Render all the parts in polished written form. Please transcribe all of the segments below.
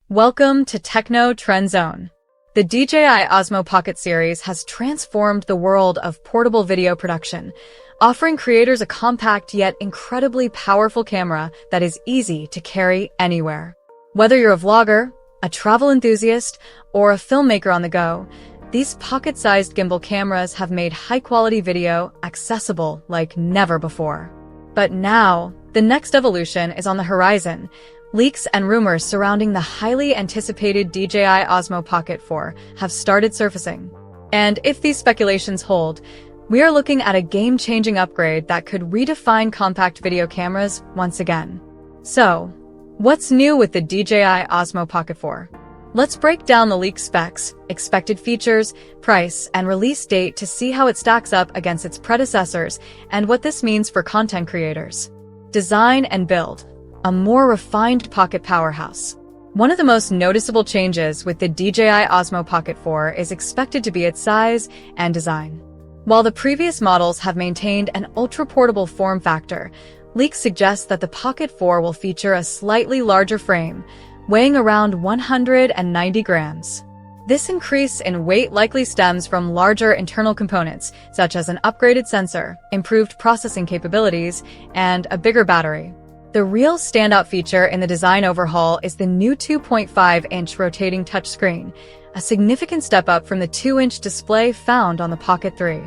Welcome to Techno Trend Zone. The DJI Osmo Pocket series has transformed the world of portable video production, offering creators a compact yet incredibly powerful camera that is easy to carry anywhere. Whether you're a vlogger, a travel enthusiast, or a filmmaker on the go, these pocket-sized gimbal cameras have made high-quality video accessible like never before. But now, the next evolution is on the horizon. Leaks and rumors surrounding the highly anticipated DJI Osmo Pocket 4 have started surfacing. And if these speculations hold, we are looking at a game-changing upgrade that could redefine compact video cameras once again. So, what's new with the DJI Osmo Pocket 4? Let's break down the leaked specs, expected features, price, and release date to see how it stacks up against its predecessors and what this means for content creators. Design and build. A more refined pocket powerhouse. One of the most noticeable changes with the DJI Osmo Pocket 4 is expected to be its size and design. While the previous models have maintained an ultra-portable form factor, leaks suggest that the Pocket 4 will feature a slightly larger frame, weighing around 190 grams. This increase in weight likely stems from larger internal components, such as an upgraded sensor, improved processing capabilities, and a bigger battery. The real standout feature in the design overhaul is the new 2.5-inch rotating touchscreen, a significant step up from the 2-inch display found on the Pocket 3.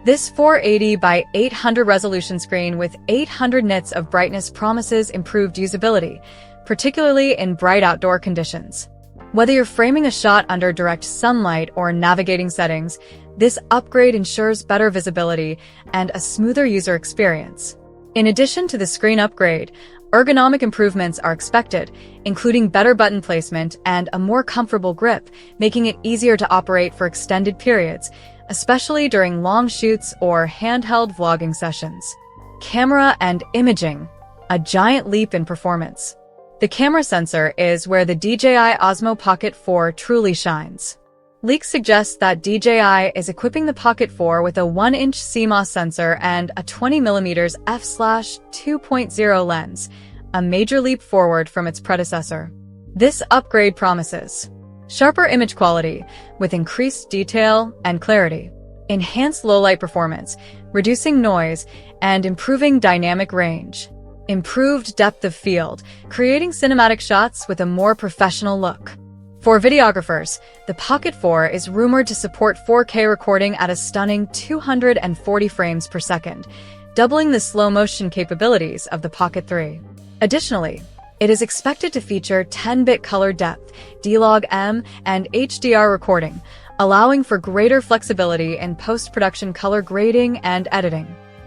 This 480 by 800 resolution screen with 800 nits of brightness promises improved usability, particularly in bright outdoor conditions. Whether you're framing a shot under direct sunlight or navigating settings, this upgrade ensures better visibility and a smoother user experience. In addition to the screen upgrade, ergonomic improvements are expected, including better button placement and a more comfortable grip, making it easier to operate for extended periods, especially during long shoots or handheld vlogging sessions. Camera and imaging. A giant leap in performance. The camera sensor is where the DJI Osmo Pocket 4 truly shines. Leaks suggest that DJI is equipping the Pocket 4 with a 1-inch CMOS sensor and a 20mm f/2.0 lens, a major leap forward from its predecessor. This upgrade promises sharper image quality with increased detail and clarity, enhanced low-light performance, reducing noise, and improving dynamic range. Improved depth of field, creating cinematic shots with a more professional look. For videographers, the Pocket 4 is rumored to support 4K recording at a stunning 240 frames per second, doubling the slow-motion capabilities of the Pocket 3. Additionally, it is expected to feature 10-bit color depth, D-Log-M, and HDR recording, allowing for greater flexibility in post-production color grading and editing.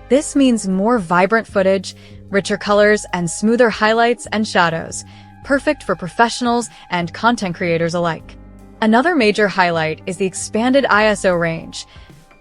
This means more vibrant footage, richer colors, and smoother highlights and shadows, perfect for professionals and content creators alike. Another major highlight is the expanded ISO range,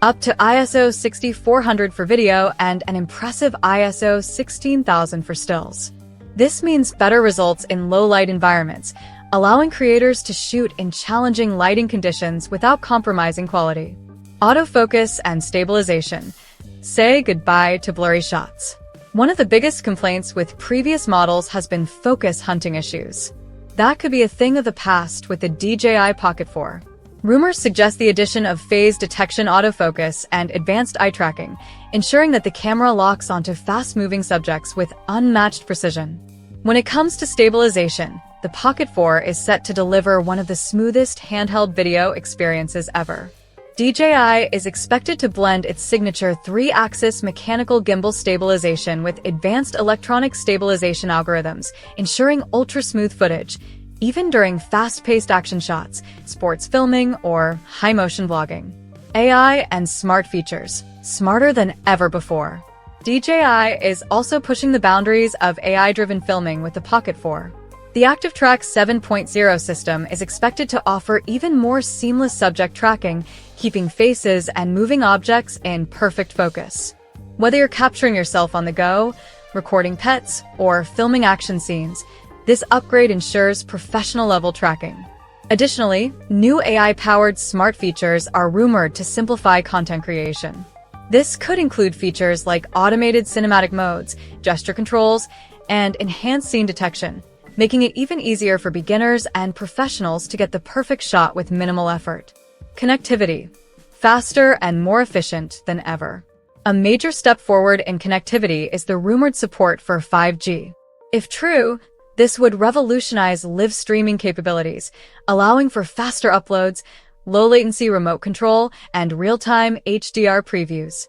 up to ISO 6400 for video and an impressive ISO 16000 for stills. This means better results in low-light environments, allowing creators to shoot in challenging lighting conditions without compromising quality. Autofocus and stabilization. Say goodbye to blurry shots. One of the biggest complaints with previous models has been focus hunting issues. That could be a thing of the past with the DJI Pocket 4. Rumors suggest the addition of phase detection autofocus and advanced eye tracking, ensuring that the camera locks onto fast-moving subjects with unmatched precision. When it comes to stabilization, the Pocket 4 is set to deliver one of the smoothest handheld video experiences ever. DJI is expected to blend its signature 3-axis mechanical gimbal stabilization with advanced electronic stabilization algorithms, ensuring ultra-smooth footage, even during fast-paced action shots, sports filming, or high-motion vlogging. AI and smart features, smarter than ever before. DJI is also pushing the boundaries of AI-driven filming with the Pocket 4. The ActiveTrack 7.0 system is expected to offer even more seamless subject tracking, keeping faces and moving objects in perfect focus. Whether you're capturing yourself on the go, recording pets, or filming action scenes, this upgrade ensures professional-level tracking. Additionally, new AI-powered smart features are rumored to simplify content creation. This could include features like automated cinematic modes, gesture controls, and enhanced scene detection, making it even easier for beginners and professionals to get the perfect shot with minimal effort. Connectivity. Faster and more efficient than ever. A major step forward in connectivity is the rumored support for 5G. If true, this would revolutionize live streaming capabilities, allowing for faster uploads, low-latency remote control, and real-time HDR previews.